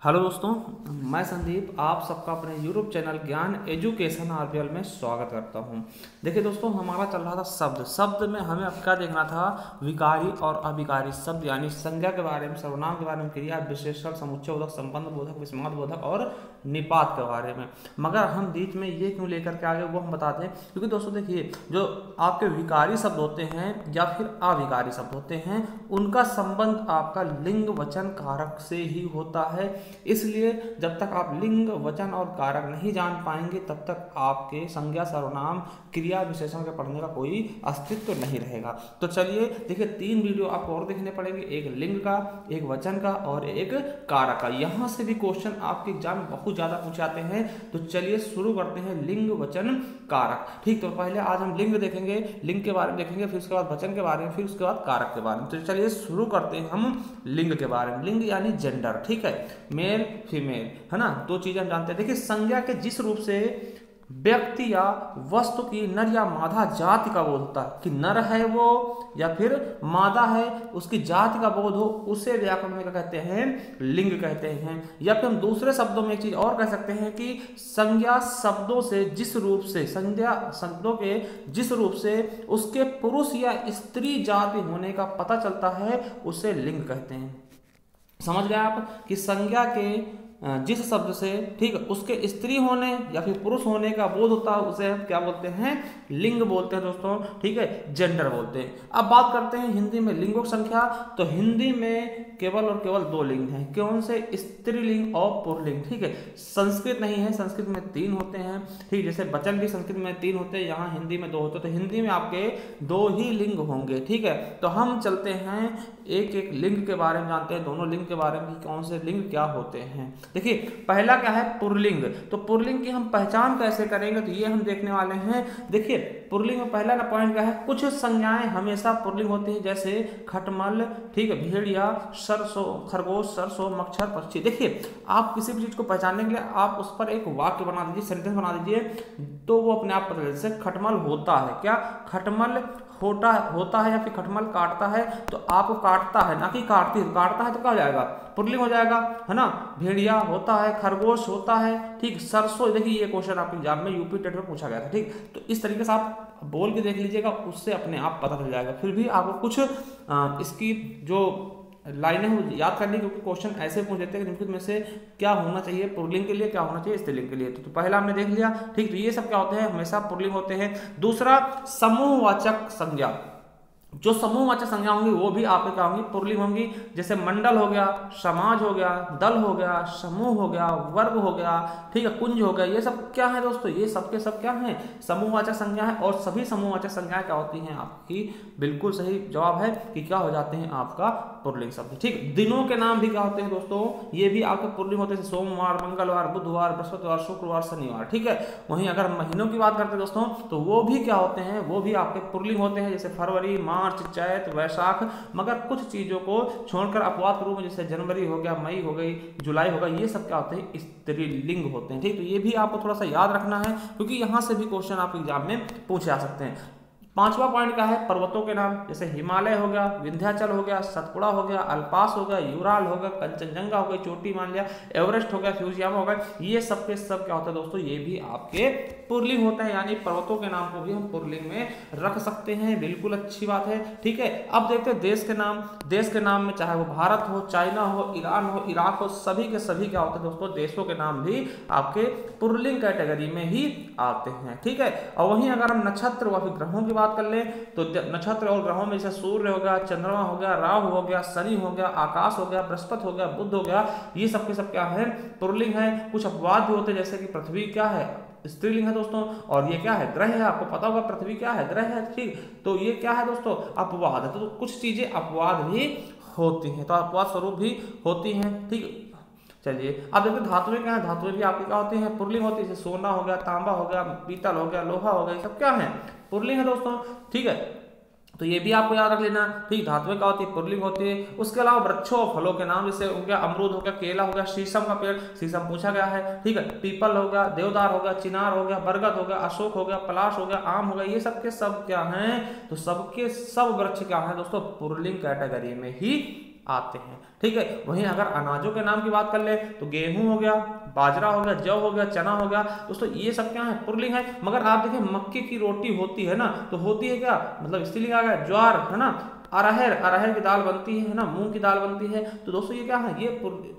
Hello दोस्तों, मैं संदीप आप सबका अपने यूट्यूब चैनल ज्ञान एजुकेशन आरबीएल में स्वागत करता हूं। देखिए दोस्तों, हमारा चल रहा था शब्द में हमें अब क्या देखना था, विकारी और अविकारी शब्द यानी संज्ञा के बारे में, सर्वनाम के बारे में, क्रिया विशेषण, समुच्चय बोधक, संबंध बोधक, विस्माद बोधक और निपात के बारे में। मगर हम बीच में ये क्यों लेकर के आगे वो हम बताते हैं, क्योंकि दोस्तों देखिए, जो आपके विकारी शब्द होते हैं या फिर अविकारी शब्द होते हैं, उनका संबंध आपका लिंग वचन कारक से ही होता है। इसलिए जब तक आप लिंग वचन और कारक नहीं जान पाएंगे तब तक आपके संज्ञा, सर्वनाम, क्रिया विशेषण के पढ़ने का कोई अस्तित्व नहीं रहेगा। तो चलिए देखिए, 3 वीडियो आपको और देखने पड़ेंगे, एक लिंग का, एक वचन का और एक कारक का। यहां से भी क्वेश्चन आपके एग्जाम में बहुत ज्यादा पूछे जाते हैं। तो चलिए शुरू करते हैं लिंग वचन कारक। ठीक, तो पहले आज हम लिंग देखेंगे, लिंग के बारे में देखेंगे, फिर उसके बाद वचन के बारे में, फिर उसके बाद कारक के बारे में। तो चलिए शुरू करते हैं हम लिंग के बारे में। लिंग यानी जेंडर, ठीक है, मेल फीमेल, है ना, 2 चीजें हम जानते हैं। देखिए, संज्ञा के जिस रूप से व्यक्ति या वस्तु की नर या मादा जाति का बोध होता है कि नर है वो या फिर मादा है, उसकी जाति का बोध हो, उसे व्याकरण में क्या कहते हैं, लिंग कहते हैं। या फिर हम दूसरे शब्दों में एक चीज और कह सकते हैं कि संज्ञा शब्दों से जिस रूप से, संज्ञा शब्दों के जिस रूप से उसके पुरुष या स्त्री जाति होने का पता चलता है उसे लिंग कहते हैं। समझ गए आप कि संज्ञा के जिस शब्द से, ठीक है, उसके स्त्री होने या फिर पुरुष होने का बोध होता है उसे हम क्या बोलते हैं, लिंग बोलते हैं दोस्तों, ठीक है, जेंडर बोलते हैं। अब बात करते हैं हिंदी में लिंगों की संख्या। तो हिंदी में केवल और केवल 2 लिंग हैं। कौन से? स्त्रीलिंग और पुल्लिंग, ठीक है। संस्कृत नहीं है, संस्कृत में 3 होते हैं, ठीक, जैसे वचन भी संस्कृत में 3 होते हैं, यहाँ हिंदी में 2 होते हैं। तो हिंदी में आपके 2 ही लिंग होंगे, ठीक है। तो हम चलते हैं एक एक लिंग के बारे में जानते हैं, दोनों लिंग के बारे में, कौन से लिंग क्या होते हैं। देखिए, पहला क्या है, पुल्लिंग। तो पुल्लिंग की हम पहचान कैसे करेंगे, तो ये हम देखने वाले हैं। देखिए, पुल्लिंग में पहला ना पॉइंट क्या है, कुछ संज्ञाएं हमेशा पुल्लिंग होती हैं, जैसे खटमल, ठीक है, भेड़िया, सरसों, खरगोश, सरसों, मच्छर, पक्षी। देखिए, आप किसी भी चीज को पहचानने के लिए आप उस पर एक वाक्य बना दीजिए, सेंटेंस बना दीजिए, तो वो अपने आप पता चले। जैसे खटमल होता है, क्या खटमल होता है या फिर खटमल काटता है, तो आपको काटता है ना कि काटती है। काटता है तो क्या हो जाएगा, पुल्लिंग हो जाएगा, है ना। भेड़िया होता है, खरगोश होता है, ठीक, सरसों। देखिए, ये क्वेश्चन आपके एग्जाम में यूपी टेट में पूछा गया था, ठीक। तो इस तरीके से आप बोल के देख लीजिएगा, उससे अपने आप पता चल जाएगा। फिर भी आपको कुछ इसकी जो लाइनें हो याद करनी, क्योंकि क्वेश्चन ऐसे पूछ देते हैं कि निम्नलिखित में से क्या होना चाहिए पुल्लिंग के लिए, क्या होना चाहिए स्त्रीलिंग के लिए। तो पहला हमने देख लिया, ठीक। तो ये सब क्या होते हैं, हमेशा पुल्लिंग होते हैं। दूसरा, समूहवाचक संज्ञा। जो समूहवाचक संज्ञा होंगी वो भी आपके क्या होंगी, पुल्लिंग होंगी। जैसे मंडल हो गया, समाज हो गया, दल हो गया, समूह हो गया, वर्ग हो गया, ठीक है, कुंज हो गया। ये सब क्या है दोस्तों, ये सब के सब क्या है, समूहवाचक संज्ञा है। और सभी समूहवाचक संज्ञाएं क्या होती हैं आपकी, बिल्कुल सही जवाब है कि क्या हो जाते हैं आपका पुल्लिंग शब्द, ठीक। दिनों के नाम भी क्या होते हैं दोस्तों, ये भी आपके पुल्लिंग होते हैं, सोमवार, मंगलवार, बुधवार, बृहस्पतिवार, शुक्रवार, शनिवार, ठीक है। वहीं अगर महीनों की बात करते हैं दोस्तों, तो वो भी क्या होते हैं, वो भी आपके पुल्लिंग होते हैं, जैसे फरवरी, मार्च, चैत, वैशाख। मगर कुछ चीजों को छोड़कर अपवाद के रूप में, जैसे जनवरी हो गया, मई हो गई, जुलाई हो गया, ये सब क्या होते हैं, स्त्रीलिंग होते हैं, ठीक। तो ये भी आपको थोड़ा सा याद रखना है, क्योंकि यहां से भी क्वेश्चन आपके एग्जाम में पूछे जा सकते हैं। 5वां पॉइंट क्या है, पर्वतों के नाम। जैसे हिमालय हो गया, विंध्याचल हो गया, सतपुड़ा हो गया, अल्पास हो गया, यूराल हो गया, कंचनजंगा हो गई, चोटी मान लिया, एवरेस्ट हो गया, फ्यूजियामा हो गया। ये सब के सब क्या होता है दोस्तों, ये भी आपके पुल्लिंग होता है, यानी पर्वतों के नाम को भी हम पुल्लिंग में रख सकते हैं, बिल्कुल अच्छी बात है, ठीक है। अब देखते हैं देश के नाम। देश के नाम में चाहे वो भारत हो, चाइना हो, ईरान हो, इराक हो, सभी के सभी क्या होते हैं दोस्तों, देशों के नाम भी आपके पुल्लिंग कैटेगरी में ही आते हैं, ठीक है। और वहीं अगर हम नक्षत्र व ग्रहों की बात कर ले, तो नक्षत्र और ग्रहों में जैसे सूर्य हो गया, चंद्रमा हो गया, राहु हो गया, शनि हो गया, आकाश हो गया, बृहस्पति हो गया, बुध हो गया, ये सब के सब क्या है, पुल्लिंग है। कुछ अपवाद भी होते हैं, जैसे कि पृथ्वी क्या है, स्त्रीलिंग है दोस्तों, और ये क्या है, ग्रह है। आपको पता होगा पृथ्वी क्या है, ग्रह है, ठीक। तो ये क्या है दोस्तों, अपवाद है। तो कुछ चीजें अपवाद भी होती हैं, तो अपवाद स्वरूप भी होती हैं, ठीक। चलिए अब देखिए धातुएं क्या है, धातुएं भी आपकी क्या होती हैं, पुल्लिंग होती है। जैसे सोना हो गया, तांबा हो गया, पीतल हो गया, लोहा हो गया, ये सब क्या है, पुल्लिंग है दोस्तों, ठीक है। तो ये भी आपको याद रख लेना, ठीक। धातुएं क्या होती है, पुल्लिंग होती है। उसके अलावा वृक्षों और फलों के नाम, जैसे हो गया अमरूद हो गया, केला हो गया, शीशम का पेड़, शीशम पूछा गया है, ठीक है। पीपल हो गया, देवदार हो गया, चिनार हो गया, बरगद हो गया, अशोक हो गया, पलाश हो गया, आम हो गया, ये सब के सब क्या हैं, तो सबके सब वृक्ष क्या है दोस्तों, पुल्लिंग कैटेगरी में ही आते हैं। ठीक है, वहीं अगर अनाजों के नाम की बात कर ले तो गेहूं हो गया, बाजरा हो गया, जौ हो गया, चना हो गया। दोस्तों ये सब क्या है, पुल्लिंग है। मगर आप देखिए मक्के की रोटी होती है ना, तो होती है क्या, मतलब स्त्रीलिंग आ गया। ज्वार है ना, अरहर की दाल बनती है ना, मूंग की दाल बनती है। तो दोस्तों ये क्या है, ये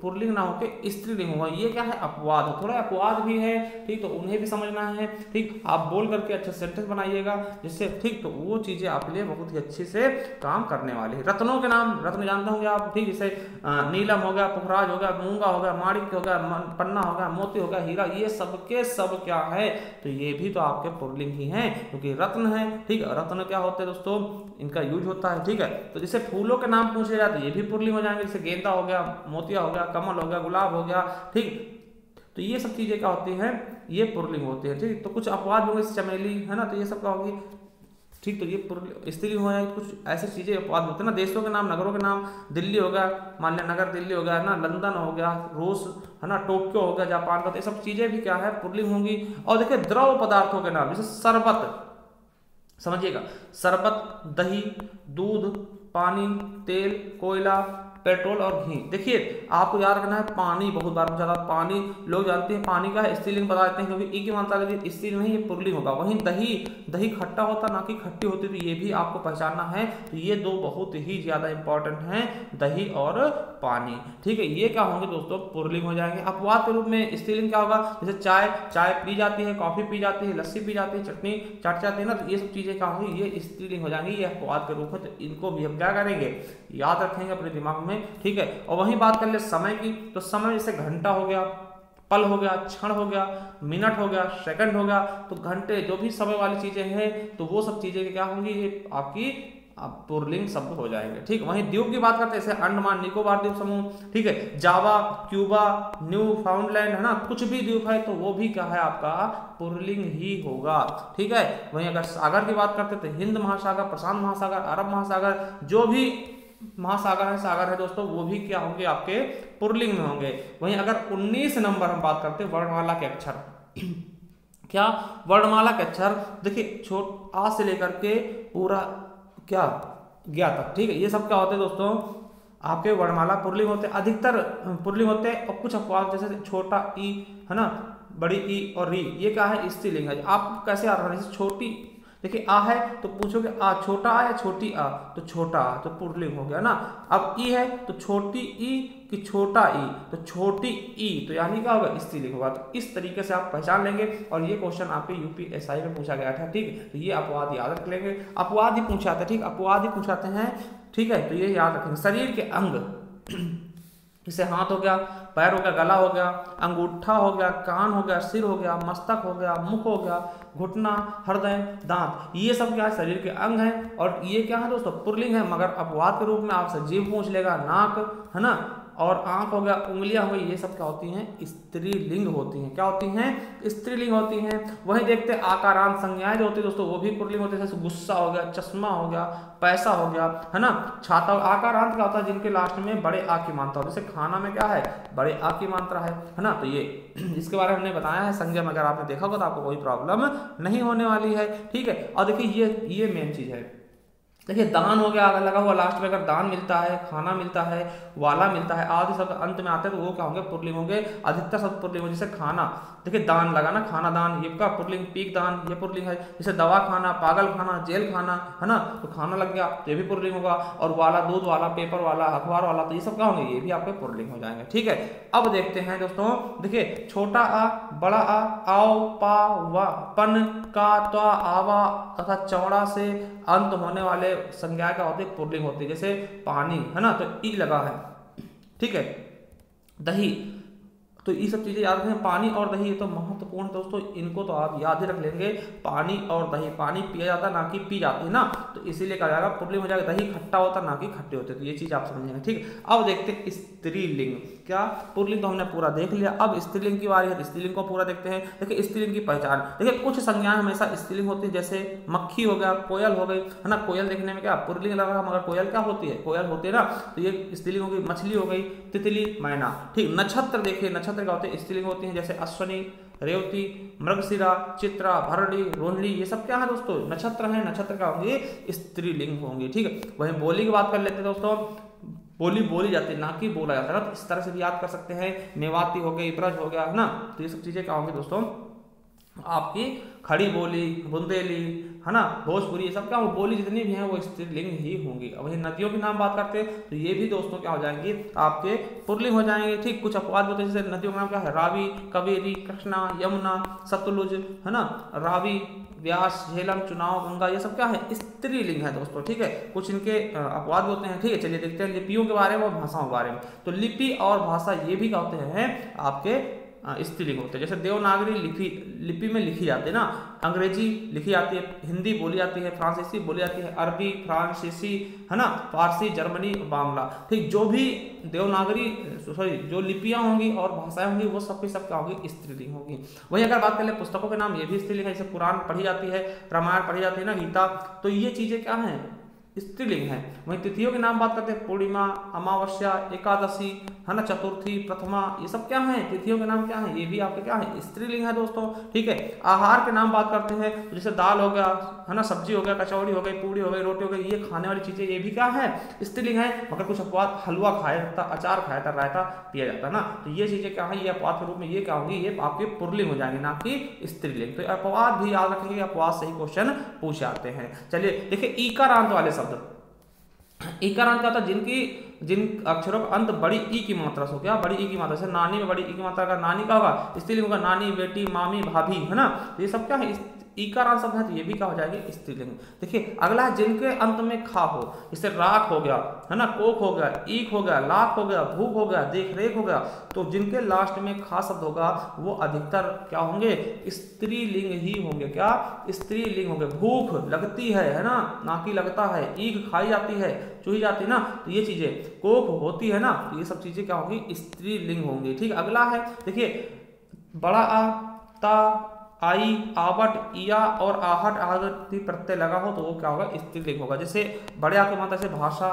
पुल्लिंग ना होकर स्त्रीलिंग होगा। ये क्या है, अपवाद है, थोड़ा अपवाद भी है। ठीक, तो उन्हें भी समझना है। ठीक, आप बोल करके अच्छा सेंटेंस बनाइएगा जिससे, ठीक, तो वो चीजें आपके लिए बहुत ही अच्छे से काम करने वाली है। रत्नों के नाम, रत्न जानते होंगे आप। ठीक, जैसे नीलम हो गया, पुखराज हो गया, मूंगा हो गया, माणिक हो गया, पन्ना हो गया, मोती हो गया, हीरा, ये सबके सब क्या है, तो ये भी तो आपके पुल्लिंग ही हैं, क्योंकि रत्न है। ठीक है, रत्न क्या होते हैं दोस्तों, इनका यूज होता है। ठीक है, तो जैसे फूलों के नाम पूछे जाते हैं ये भी पुल्लिंग हो जाएंगे, जैसे गेंदा हो गया, मोतिया हो गया, कमल हो गया, गुलाब हो गया। ठीक, तो ये सब चीजें क्या होती हैं, ये पुल्लिंग होती है। ठीक, तो कुछ अपवाद होंगे, चमेली है ना, तो ये सब क्या होगी। ठीक, तो ये स्त्रीलिंग हो जाएगी। कुछ ऐसी चीजें अपवाद होते हैं ना, देशों के नाम, नगरों के नाम, दिल्ली हो गया, मान लिया नगर दिल्ली हो गया ना, लंदन हो गया, रूस है ना, टोक्यो हो गया जापान का, तो ये सब चीजें भी क्या है, पुल्लिंग होंगी। और देखिए द्रव पदार्थों के नाम, जैसे शरबत, समझिएगा, शरबत, दही, दूध, पानी, तेल, कोयला, पेट्रोल और घी। देखिए आपको याद रखना है, पानी बहुत बार पूछा था। पानी लोग जानते हैं, पानी का है स्त्रीलिंग बता देते हैं, क्योंकि ई की मात्रा लगी, स्त्रीलिंग नहीं, ये पुल्लिंग होगा। वहीं दही, दही खट्टा होता ना कि खट्टी होती, तो ये भी आपको पहचानना है। तो ये दो बहुत ही ज्यादा इंपॉर्टेंट हैं, दही और पानी। ठीक है, ये क्या होंगे दोस्तों, पुल्लिंग हो जाएंगे। अपवाद के रूप में स्त्रीलिंग क्या होगा, जैसे चाय, चाय पी जाती है, कॉफी पी जाती है, लस्सी पी जाती है, चटनी चाट जाती है ना, तो ये सब चीजें क्या होंगी, ये स्त्रीलिंग हो जाएंगी, ये अपवाद के रूप में। तो इनको भी हम क्या करेंगे, याद रखेंगे अपने दिमाग में। ठीक है, और वहीं बात कर ले समय की, तो समय जैसे घंटा हो गया, पल हो गया, क्षण हो गया, मिनट हो गया, सेकंड हो गया। तो घंटे, जो भी समय वाली चीजें हैं, तो वो सब चीजें क्या होंगी, ये आपकी पुल्लिंग शब्द हो जाएंगे। ठीक, वहीं द्वीप की बात करते हैं, जैसे अंडमान निकोबार द्वीप समूह, ठीक है, जावा, क्यूबा, न्यू फाउंडलैंड है ना, कुछ भी द्वीप है तो वो भी क्या है, आपका पुल्लिंग ही होगा। ठीक है, वहीं अगर सागर की बात करते हैं तो हिंद महासागर, प्रशांत महासागर, अरब महासागर, जो भी महासागर है, सागर है दोस्तों, वो भी क्या होंगे, आपके पुल्लिंग में होंगे। वहीं अगर 19 नंबर हम बात करते हैं वर्णमाला के अक्षर क्या, वर्णमाला के अक्षर, देखिए छोट आ से लेकर के पूरा क्या ज्ञा तक। ठीक है, ये सब क्या होते हैं दोस्तों, आपके वर्णमाला पुल्लिंग होते हैं, अधिकतर पुल्लिंग होते हैं। और कुछ अपवाद जैसे छोटा ई है ना, बड़ी ई और री, ये क्या है, स्त्रीलिंग है। आप कैसे आ रहा है, जैसे छोटी, देखिए आ है तो पूछोगे आ छोटा आ या छोटी आ, तो छोटा आ, तो पुल्लिंग हो गया ना। अब ई है तो छोटी ई कि छोटा ई, तो छोटी ई, तो यानी क्या होगा, स्त्रीलिंग होगा। तो इस तरीके से आप पहचान लेंगे। और ये क्वेश्चन आपके यूपीएसआई में पूछा गया था। ठीक, तो ये अपवाद याद रख लेंगे, अपवाद ही पूछाते हैं। ठीक, अपवाद ही पूछाते हैं। ठीक है, तो ये याद रखेंगे। शरीर के अंग, जैसे हाथ हो गया, पैर हो गया, गला हो गया, अंगूठा हो गया, कान हो गया, सिर हो गया, मस्तक हो गया, मुख हो गया, घुटना, हृदय, दांत, ये सब क्या है, शरीर के अंग हैं। और ये क्या है दोस्तों, पुल्लिंग है। मगर अपवाद के रूप में आपसे जीभ पूछ लेगा, नाक है ना, और आंख हो गया, उंगलियां हो गई, ये सब क्या होती हैं, स्त्रीलिंग होती हैं। क्या होती हैं, स्त्रीलिंग होती हैं। वहीं देखते हैं आकारांत संज्ञाएं जो होती है दोस्तों, वो भी पुल्लिंग होती है। जैसे गुस्सा हो गया, चश्मा हो गया, पैसा हो गया, है ना, छाता। आकारांत क्या होता है, जिनके लास्ट में बड़े आ की मात्रा हो, जैसे खाना में क्या है, बड़े आ की मात्रा है ना। तो ये इसके बारे में हमने बताया है संज्ञा में, अगर आपने देखा होगा तो आपको कोई प्रॉब्लम नहीं होने वाली है। ठीक है, और देखिए ये मेन चीज है। देखिए दान हो गया, अगर लगा हुआ लास्ट में, अगर दान मिलता है, खाना मिलता है, वाला मिलता है, आदि शब्द अंत में आते हैं, तो वो क्या होंगे, पुल्लिंग होंगे। अधिकतर शब्द पुल्लिंग होंगे। जैसे खाना, देखिए दान लगा ना, खाना दान, ये का पुल्लिंग, पीक दान, ये पुल्लिंग है। जैसे दवा खाना, पागल खाना, जेल खाना, है ना, तो खाना लग गया, तो ये भी पुल्लिंग होगा। और वाला, दूध वाला, पेपर वाला, अखबार वाला, तो ये सब क्या होंगे, ये भी आपके पुल्लिंग हो जाएंगे। ठीक है, अब देखते हैं दोस्तों, देखिए छोटा आ, बड़ा आ, आओ, पा, वा, पन, का, त्वा, आवा तथा चौड़ा से अंत होने वाले संज्ञा क्या होती है, पुल्लिंग होती है। जैसे पानी है ना, तो ई लगा है। ठीक है, दही, तो ये सब चीजें याद रखें। पानी और दही ये तो महत्वपूर्ण दोस्तों, इनको तो आप याद ही रख लेंगे। पानी और दही, पानी पिया जाता ना कि पी जाती है ना, तो इसीलिए कहा जाएगा पुल्लिंग हो जाएगा। दही खट्टा होता ना कि खट्टे होते, तो ये चीज आप समझेंगे। ठीक, अब देखते हैं स्त्रीलिंग। क्या, पुल्लिंग तो हमने पूरा देख लिया, अब स्त्रीलिंग की बारी है। स्त्रीलिंग को पूरा देखते हैं। देखिए स्त्रीलिंग की पहचान, देखिए कुछ संज्ञाएं हमेशा स्त्रीलिंग होती है, जैसे मक्खी हो गया, कोयल हो गई, है ना। कोयल देखने में क्या पुल्लिंग लग रहा है, मगर कोयल क्या होती है, कोयल होती है ना, तो ये स्त्रीलिंग हो गई। मछली हो गई, तितली, मैना। ठीक, नक्षत्र देखिए, नक्षत्र क्या होते हैं, स्त्रीलिंग होती हैं। जैसे अश्वनी, रेवती, मृगशिरा, चित्रा, भरणी, रोहिणी, ये सब क्या है दोस्तों, नक्षत्र हैं। नक्षत्र क्या होंगे, स्त्रीलिंग होंगे। ठीक है, वहीं बोली की बात कर लेते हैं दोस्तों। बोली बोली जाती है, ना कि बोला जाता है ना। तो इस तरह से भी याद कर सकते हैं। मेवाती हो गई, ब्रज हो गया, है ना। तो ये सब चीजें क्या होंगी दोस्तों, आपकी खड़ी बोली, बुंदेली, है ना, भोजपुरी, ये सब क्या हो, बोली जितनी भी हैं वो स्त्रीलिंग ही होंगी। अब वही नदियों के नाम बात करते हैं तो ये भी दोस्तों क्या हो जाएंगे, आपके पुल्लिंग हो जाएंगे। ठीक, कुछ अपवाद होते हैं, जैसे नदियों का नाम क्या है, रावी, कावेरी, कृष्णा, यमुना, सतलुज, है ना, रावी, व्यास, झेलम, चुनाव, गंगा, ये सब क्या है, स्त्रीलिंग है दोस्तों। ठीक है, कुछ इनके अपवाद भी होते हैं। ठीक है, चलिए देखते हैं लिपियों के बारे में और भाषाओं के बारे में। तो लिपि और भाषा ये भी क्या होते हैं, आपके स्त्रीलिंग होते हैं। जैसे देवनागरी लिपि में लिखी जाती है ना, अंग्रेजी लिखी जाती है, हिंदी बोली जाती है, फ्रांसीसी बोली जाती है, अरबी, फ्रांसीसी, है ना, फारसी, जर्मनी, बांग्ला। ठीक, जो भी देवनागरी जो लिपियां होंगी और भाषाएं होंगी वो सब की सब क्या होगी, स्त्रीलिंग होगी। वही अगर बात करें पुस्तकों के नाम, ये भी स्त्रीलिंग है। जैसे पुराण पढ़ी जाती है, रामायण पढ़ी जाती है ना, गीता, तो ये चीजें क्या है, स्त्रीलिंग है। वहीं तिथियों के नाम बात करते हैं, पूर्णिमा, अमावस्या, एकादशी, है ना, चतुर्थी, प्रथमा, ये सब क्या है, तिथियों के नाम क्या है, ये भी आपके क्या है, स्त्रीलिंग है दोस्तों। ठीक है, आहार के नाम बात करते हैं तो जैसे दाल हो गया, है ना, सब्जी हो गया, कचौड़ी हो गई, पूड़ी हो गई, रोटी हो गई, ये खाने वाली चीजें ये भी क्या है, स्त्रीलिंग है। मगर कुछ अपवाद, हलवा खाया जाता, अचार खाया जाता, रायता पिया जाता ना, तो ये चीजें क्या है, ये अपवाद के रूप में ये क्या होंगी, ये आपके पुल्लिंग हो जाएंगे, ना कि स्त्रीलिंग। तो अपवाद भी याद रखेंगे, अपवाद से ही क्वेश्चन पूछ जाते हैं। चलिए देखिए, ईकारांत वाले शब्द, ईकारांत क्या होता है, जिन अक्षरों का अंत बड़ी ई की मात्रा से हो गया, बड़ी ई की मात्रा से, नानी में बड़ी ई की मात्रा का नानी का होगा, स्त्रीलिंग होगा, नानी, बेटी, मामी, भाभी, है ना। तो ये सब क्या है, ईकारांत शब्द है, तो ये भी क्या हो जाएगी, स्त्रीलिंग। देखिए अगला है, जिनके अंत में खा हो, जैसे राख हो गया, है ना, कोक हो गया, ईक हो गया, लाख हो गया, भूख हो गया, देख रेख हो गया, तो जिनके लास्ट में खा शब्द होगा वो अधिकतर क्या होंगे, स्त्रीलिंग ही होंगे। क्या, स्त्रीलिंग होंगे। भूख लगती है ना, नाकी लगता है, ईक खाई जाती है, चूही जाती है ना, तो ये चीजें, कोक होती है ना, तो ये सब चीजें क्या होंगी, स्त्रीलिंग होंगी। ठीक, अगला है देखिए, बड़ा आ, ता, आई, आवट, इया और आहट आदि प्रत्यय लगा हो तो वो क्या होगा, स्त्रीलिंग होगा। जैसे बड़े आ की मात्रा से भाषा,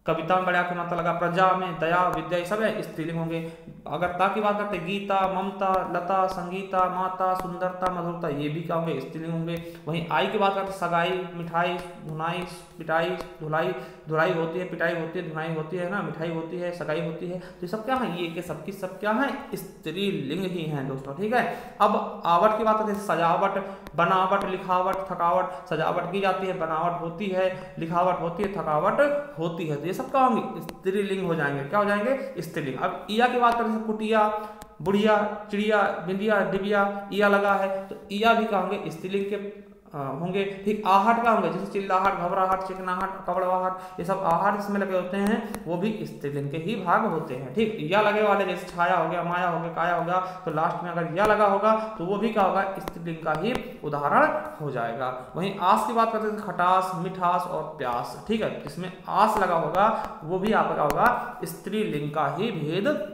कविता में बड़े आ की मात्रा लगा, प्रजा में दया, विद्या, ये सब है, स्त्रीलिंग होंगे। अगर ता की बात करते हैं, गीता, ममता, लता, संगीता, माता, सुंदरता, मधुरता, ये भी क्या होंगे, स्त्रीलिंग होंगे। वहीं आई की बात करते हैं, सगाई, मिठाई, धुनाई, पिटाई, धुलाई, धुलाई होती है, पिटाई होती है, धुनाई होती है ना, मिठाई होती है, सगाई होती है, तो ये सब क्या है, ये के सबकी सब क्या है, स्त्रीलिंग ही है दोस्तों। ठीक है, अब आवट की बात करते हैं, सजावट, बनावट, लिखावट, थकावट, सजावट की जाती है, बनावट होती है, लिखावट होती है, थकावट होती है, तो ये सब क्या होंगे, स्त्रीलिंग हो जाएंगे। क्या हो जाएंगे, स्त्रीलिंग। अब इया की बात करते हैं, कुटिया, बुढ़िया, चिड़िया, बिंदिया, डिबिया, इया लगा है तो इया भी क्या होंगे, स्त्रीलिंग के होंगे। ठीक, आहट का होंगे, जैसे चिल्लाहट, घबराहट, चिकनाहट, कबड़वाहट, ये सब आहट इसमें लगे होते हैं, वो भी स्त्रीलिंग के ही भाग होते हैं। ठीक, या लगे वाले जैसे छाया हो गया, माया हो गया, काया हो गया, तो लास्ट में अगर या लगा होगा तो वो भी क्या होगा, स्त्रीलिंग का ही उदाहरण हो जाएगा। वहीं आस की बात करते हैं, खटास, मिठास और प्यास। ठीक है, इसमें आस लगा होगा वो भी आपका होगा, स्त्रीलिंग का ही भेद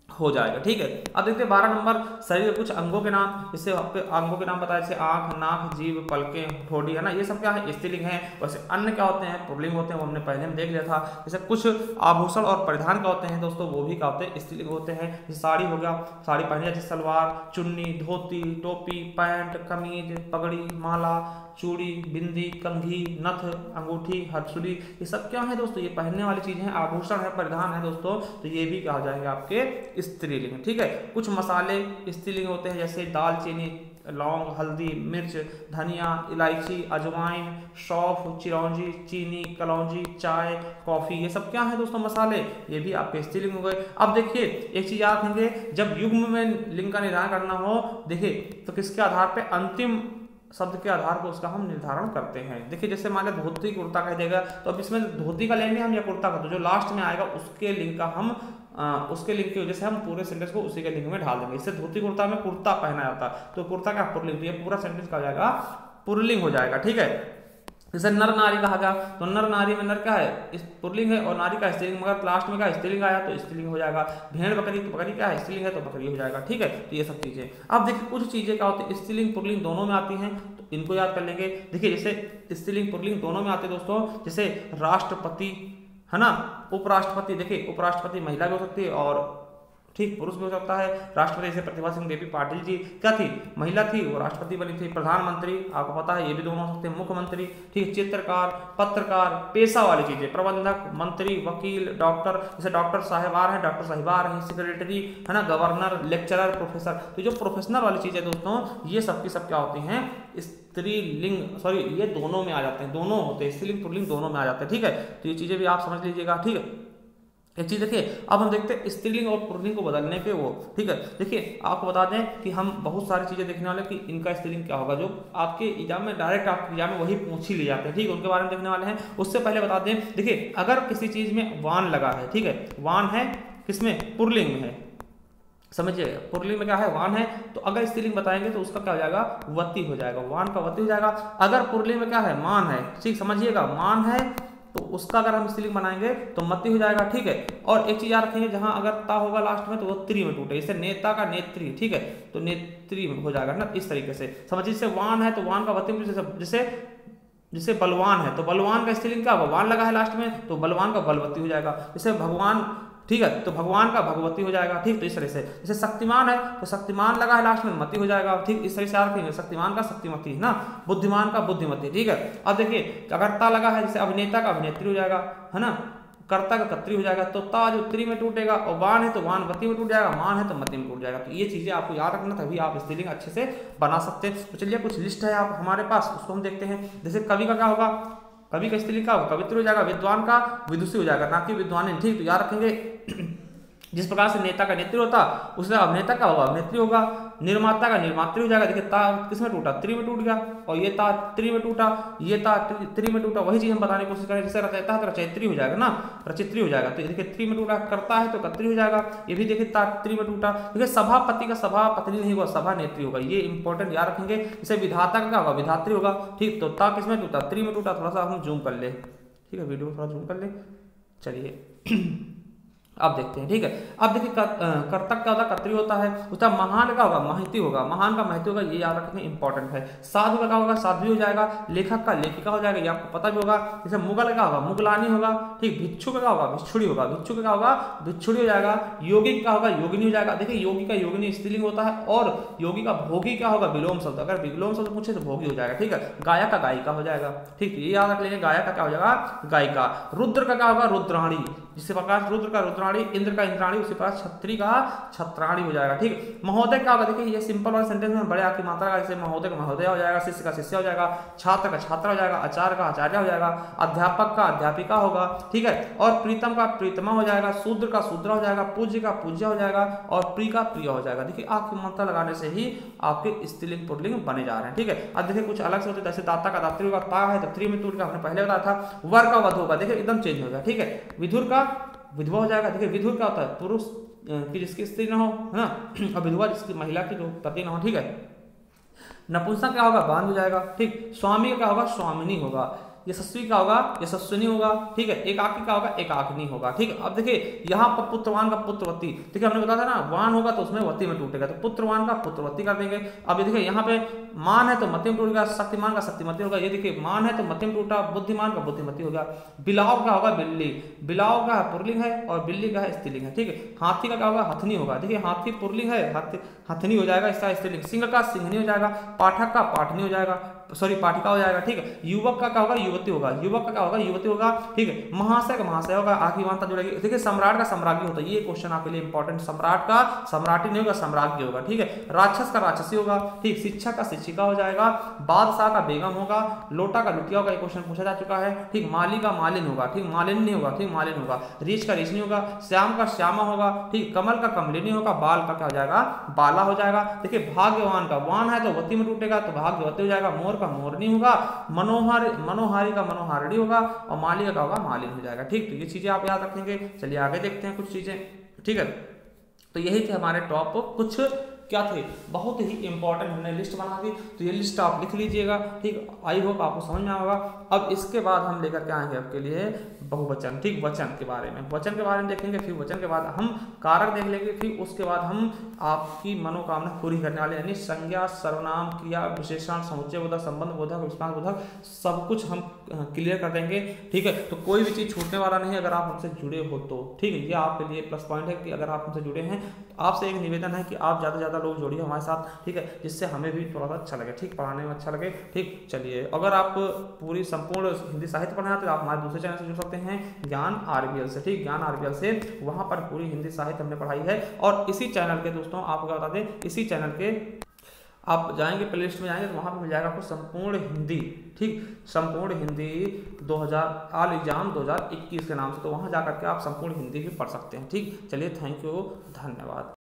हो जाएगा। ठीक है, अब देखते हैं 12 नंबर, शरीर के कुछ अंगों के नाम। इससे आपके अंगों के नाम बताया, जैसे आंख, नाक, जीभ, पलकें, ठोड़ी, है ना, ये सब क्या है, स्त्रीलिंग है। वैसे अन्य क्या होते हैं, पुल्लिंग होते हैं, वो हमने पहले में देख लिया था। जैसे कुछ आभूषण और परिधान का होते हैं दोस्तों, वो भी क्या होते हैं, स्त्रीलिंग होते हैं। जैसे साड़ी हो गया, साड़ी पहनी जाती है, सलवार, चुन्नी, धोती, टोपी, पैंट, कमीज, पगड़ी, माला, चूड़ी, बिंदी, कंघी, नथ, अंगूठी, हथसुली, ये सब क्या है दोस्तों, ये पहनने वाली चीजें हैं, आभूषण है, परिधान है दोस्तों, तो ये भी क्या हो जाएंगे आपके स्त्रीलिंग। ठीक है, कुछ मसाले स्त्रीलिंग होते हैं, जैसे दालचीनी, लौंग, हल्दी, मिर्च, धनिया, इलायची, अजवाइन, सौंफ, चिरौंजी, चीनी, कलौंजी, चाय, कॉफी, ये सब क्या है दोस्तों, मसाले, ये भी आपके स्त्रीलिंग हो गए। अब देखिए एक चीज याद रखेंगे, जब युग्म में लिंग का निर्धारण करना हो, देखिए तो किसके आधार पे, अंतिम शब्द के आधार पर उसका हम निर्धारण करते हैं। देखिए जैसे मान लिया धोती कुर्ता कह देगा, तो अब इसमें धोती का लेंगे हम या कुर्ता का, तो जो लास्ट में आएगा उसके लिंग का हम उसके लिंग की वजह से हम पूरे सेंटेंस को उसी के लिंग में ढाल देंगे। इससे धोती कुर्ता में कुर्ता पहना जाता है, तो कुर्ता क्या पुल्लिंग, तो ये पूरा सेंटेंस का हो जाएगा पुल्लिंग हो जाएगा। ठीक है, जैसे नर नारी कहा गया, तो नर नारी में नर क्या है, पुल्लिंग है, और नारी का स्त्रीलिंग, मगर लास्ट में क्या स्त्रीलिंग आया तो स्त्रीलिंग हो जाएगा। भेड़ बकरी, तो बकरी क्या है, स्त्रीलिंग है तो बकरी हो जाएगा। ठीक है, तो ये सब चीजें। अब देखिए कुछ चीजें क्या होती है, स्त्रीलिंग पुल्लिंग दोनों में आती हैं, तो इनको याद कर लेंगे। देखिए जैसे स्त्रीलिंग पुल्लिंग दोनों में आते हैं दोस्तों, जैसे राष्ट्रपति, है ना, उपराष्ट्रपति। देखिए उपराष्ट्रपति महिला भी हो सकती है और ठीक, पुरुष भी हो सकता है। राष्ट्रपति जैसे प्रतिभा सिंह देवी पाटिल जी क्या थी, महिला थी, वो राष्ट्रपति बनी थी। प्रधानमंत्री आपको पता है ये भी दोनों हो सकते हैं। मुख्यमंत्री, ठीक, चित्रकार, पत्रकार, पेशा वाली चीजें, प्रबंधक, मंत्री, वकील, डॉक्टर, जैसे डॉक्टर साहिबार हैं, डॉक्टर साहिबार हैं, सेक्रेटरी है ना, गवर्नर, लेक्चरर, प्रोफेसर। तो जो प्रोफेशनल वाली चीजें दोस्तों, ये सबकी सब क्या होती हैं, स्त्रीलिंग, सॉरी ये दोनों में आ जाते हैं, दोनों होते हैं, स्त्रीलिंग पुल्लिंग दोनों में आ जाते हैं। ठीक है, तो ये चीजें भी आप समझ लीजिएगा। ठीक है, एक चीज देखिए, अब हम देखते हैं स्त्रीलिंग और पुल्लिंग को बदलने के वो। ठीक है, देखिए आपको बता दें कि हम बहुत सारी चीजें देखने वाले कि इनका स्त्रीलिंग क्या होगा, जो आपके एग्जाम में डायरेक्ट आपके एग्जाम में वही पूछ ही ले जाते हैं। ठीक है, उनके बारे में देखने वाले हैं। उससे पहले बता दें, देखिए अगर किसी चीज में वान लगा है, ठीक है, वान है किसमें, पुल्लिंग में है, समझिए पुल्लिंग में क्या है, वान है, तो अगर स्त्रीलिंग बताएंगे तो उसका क्या हो जाएगा, वती हो जाएगा, वान का वती हो जाएगा। अगर पुल्लिंग में क्या है, मान है, ठीक समझिएगा, मान है, तो उसका अगर हम स्त्रीलिंग बनाएंगे तो मति हो जाएगा। ठीक है, और एक चीज याद रखेंगे, जहां अगर ता होगा लास्ट में तो वो त्री में टूटे, जैसे नेता का नेत्री, ठीक है, तो नेत्री हो जाएगा ना, इस तरीके से समझिए। जैसे वान है तो वान का वती, जैसे बलवान है तो बलवान का स्त्रीलिंग क्या होगा, वान लगा है लास्ट में तो बलवान का बलवती हो जाएगा। जैसे भगवान, ठीक है, तो भगवान का भगवती हो जाएगा। ठीक, तो इस तरह से। जैसे शक्तिमान है तो शक्तिमान लगा है लास्ट में, मति हो जाएगा। ठीक, इस तरह से याद रखेंगे, शक्तिमान का शक्तिमती है ना, बुद्धिमान का बुद्धिमती। ठीक है, अब देखिए अगर ता लगा है, जैसे अभिनेता का अभिनेत्री हो जाएगा, है ना, कर्ता का कत्री हो जाएगा, तो ता जो त्री में टूटेगा, और वान है तो वानवती में टूट जाएगा, मान है तो मति में टूट जाएगा। तो ये चीजें आपको याद रखना, तभी आप स्त्रीलिंग अच्छे से बना सकते हैं। तो चलिए कुछ लिस्ट है आप हमारे पास, उसको हम देखते हैं। जैसे कवि का क्या होगा, कवि का स्त्रीलिंग का कवित्र हो जाएगा, विद्वान का विदुषी हो जाएगा, ना कि विद्वान। ठीक, तो याद रखेंगे जिस प्रकार से नेता का नेत्री होता, उसका अभिनेता का होगा अभिनेत्री होगा, निर्माता का निर्मात्री हो जाएगा। देखिए ता किसमें टूटा, त्री में टूट गया, और ये ता त्री में टूटा, ये ता त्री में टूटा। वही चीज हम बताने की कोशिश करें, जैसे रचयिता है तो रचयित्री हो जाएगा ना, रचित्री हो जाएगा। तो देखिए त्री में टूटा, करता है तो कत्री हो जाएगा, ये भी देखिए ता त्री में टूटा। देखिए सभापति का सभापत्नी नहीं होगा, सभा नेत्री होगा, ये इंपॉर्टेंट याद रखेंगे। जैसे विधाता का क्या होगा, विधात्री होगा। ठीक, तो ता किसमें टूटा, त्री में टूटा। थोड़ा सा हम जूम कर ले, ठीक है, वीडियो थोड़ा जूम कर ले, चलिए अब देखते हैं। ठीक है, अब देखिए कर्तक क्या होता है, कर्तरी होता है। उसका महान का होगा, महती होगा, महान का महती होगा, ये याद रखना इंपॉर्टेंट है। साधु का क्या होगा, साध्वी हो जाएगा। लेखक का लेखिका हो जाएगा, ये आपको पता भी होगा। जैसे मुगल का होगा, मुगलानी होगा। ठीक, भिक्षु का क्या होगा, भिक्षुड़ी होगा, भिक्षु का क्या होगा, भिक्षुड़ी हो जाएगा। योगी का होगा, योगिनी हो जाएगा। देखिए योगी का योगिनी स्त्रीलिंग होता है, और योगी का भोगी क्या होगा, विलोम शब्द, अगर विलोम शब्द पूछे तो भोगी हो जाएगा। ठीक है, गायक का गायिका हो जाएगा। ठीक, ये याद रख लेंगे, गायक का क्या हो जाएगा, गायिका। रुद्र का क्या होगा, रुद्राणी, जिससे प्रकार रुद्र का रुद्राणी, इंद्र का इंद्राणी, उसी प्रकार छत्री का छत्राणी हो जाएगा। ठीक, महोदय क्या होगा, देखिए ये सिंपल वाला सेंटेंस में बड़े आकी मात्रा का, जैसे महोदय का महोदय हो जाएगा, शिष्य का शिष्य हो जाएगा, छात्र का छात्र हो जाएगा, आचार्य का आचार्य हो जाएगा, अध्यापक का अध्यापिका होगा। ठीक है, और प्रीतम का प्रीतमा हो जाएगा, शूद्र का शूद्रा हो जाएगा, पूज्य का पूज्य हो जाएगा, और प्रिय का प्रिय हो जाएगा। देखिए आकी मात्रा लगाने से ही आपके स्त्रीलिंग पुल्लिंग बने जा रहे हैं। ठीक है, अब देखिए कुछ अलग से होते हैं, जैसे दाता का दात्री होगा, ता है तो त्री में टूट गया, हमने पहले बताया था। वर का वध होगा, देखिए एकदम चेंज हो गया। ठीक है, विधुर का विधवा हो जाएगा। देखिए विधुर क्या होता है, पुरुष की जिसकी स्त्री ना हो, है ना, और विधवा जिसकी महिला की जो पति ना हो। ठीक है, नपुंसक क्या होगा, बांध हो जाएगा। ठीक, स्वामी का क्या होगा, स्वामिनी होगा। यशस्वी का होगा, यशस्विनी होगा। ठीक है, एकाकी का होगा, एकाकिनी होगा। ठीक है, अब देखिए यहाँ पर पुत्रवान का पुत्रवती, देखिए हमने बताया था ना, वान होगा तो उसमें वती में टूटेगा, तो पुत्रवान का पुत्रवती कर देंगे। अब देखिए यहाँ पे मान है तो मति में टूटेगा, शक्तिमान का शक्तिमती होगा। ये देखिए मान है तो मति में टूटा, बुद्धिमान का बुद्धिमती होगा। बिलाव का होगा, बिल्ली, बिलाव का पुरलिंग है, और बिल्ली का है स्त्रीलिंग है। ठीक है, हाथी का क्या होगा, हथनी होगा। देखिए हाथी पुरलिंग है, हथनी हो जाएगा, इसका स्त्रीलिंग। सिंह का सिंहनी हो जाएगा, पाठक का पाठनी हो जाएगा, सॉरी पाठिका हो जाएगा। ठीक है, युवक का क्या होगा, युवती होगा, युवक का क्या होगा, युवती होगा। ठीक है, महाशय का महाशय होगा, आखिरी मात्रा जुड़ेगी। देखिए सम्राट का सम्राज्ञी होता है, ये क्वेश्चन आपके लिए इंपॉर्टेंट, सम्राट का सम्राटी नहीं होगा, सम्राज्ञी होगा। ठीक है, राक्षस का राक्षसी होगा। ठीक, शिक्षक का शिक्षिका हो जाएगा, बादशाह का बेगम होगा, लोटा का लुटिया होगा, ये क्वेश्चन पूछा जा चुका है। ठीक, माली का मालिन होगा। ठीक, मालिन नहीं होगा, ठीक मालिन होगा। रीछ का रीछनी होगा, श्याम का श्यामा होगा। ठीक, कमल का कमलिनी होगा, बाल का क्या हो जाएगा, बाला हो जाएगा। देखिए भाग्यवान का वान है तो वती में टूटेगा, तो भाग्यवती हो जाएगा। मोर का मोरनी होगा, मनोहारी का मनोहारिणी होगा, और माली का होगा, मालिन हो जाएगा। ठीक, तो ये चीजें आप याद रखेंगे। चलिए आगे देखते हैं कुछ चीजें। ठीक है, तो यही थे हमारे टॉप कुछ क्या थे, बहुत ही इंपॉर्टेंट हमने लिस्ट बना दी, तो ये लिस्ट आप लिख लीजिएगा। ठीक, आई होप आपको समझ में आएगा। अब इसके बाद हम लेकर के आएंगे आपके लिए बहुवचन, ठीक, वचन के बारे में, वचन के बारे में देखेंगे, फिर वचन के बाद हम कारक देख लेंगे, फिर उसके बाद हम आपकी मनोकामना पूरी करने वाले यानी संज्ञा, सर्वनाम, क्रिया, विशेषण, समुच्चय बोधक, संबंध बोधक, विस्तार बोधक सब कुछ हम क्लियर कर देंगे। ठीक है, तो कोई भी चीज़ छूटने वाला नहीं अगर आप हमसे जुड़े हो तो। ठीक है, ये आपके लिए प्लस पॉइंट है कि अगर आप हमसे जुड़े हैं तो आपसे एक निवेदन है कि आप ज़्यादा से ज़्यादा लोग जोड़िए हमारे साथ। ठीक है, जिससे हमें भी थोड़ा सा अच्छा लगे, ठीक, पढ़ाने में अच्छा लगे। ठीक, चलिए, अगर आप पूरी संपूर्ण हिंदी साहित्य पढ़ना है तो आप हमारे दूसरे चैनल से जुड़ सकते हैं, ज्ञान RBL से। ठीक, ज्ञान RBL से, वहाँ पर पूरी हिंदी साहित्य हमने पढ़ाई है। और इसी चैनल के दोस्तों आपको क्या बता दें, इसी चैनल के आप जाएंगे प्ले लिस्ट में जाएंगे तो वहाँ पर मिल जाएगा आपको संपूर्ण हिंदी, ठीक, संपूर्ण हिंदी 2000 ऑल एग्जाम 2021 के नाम से, तो वहाँ जा करके आप संपूर्ण हिंदी भी पढ़ सकते हैं। ठीक, चलिए, थैंक यू, धन्यवाद।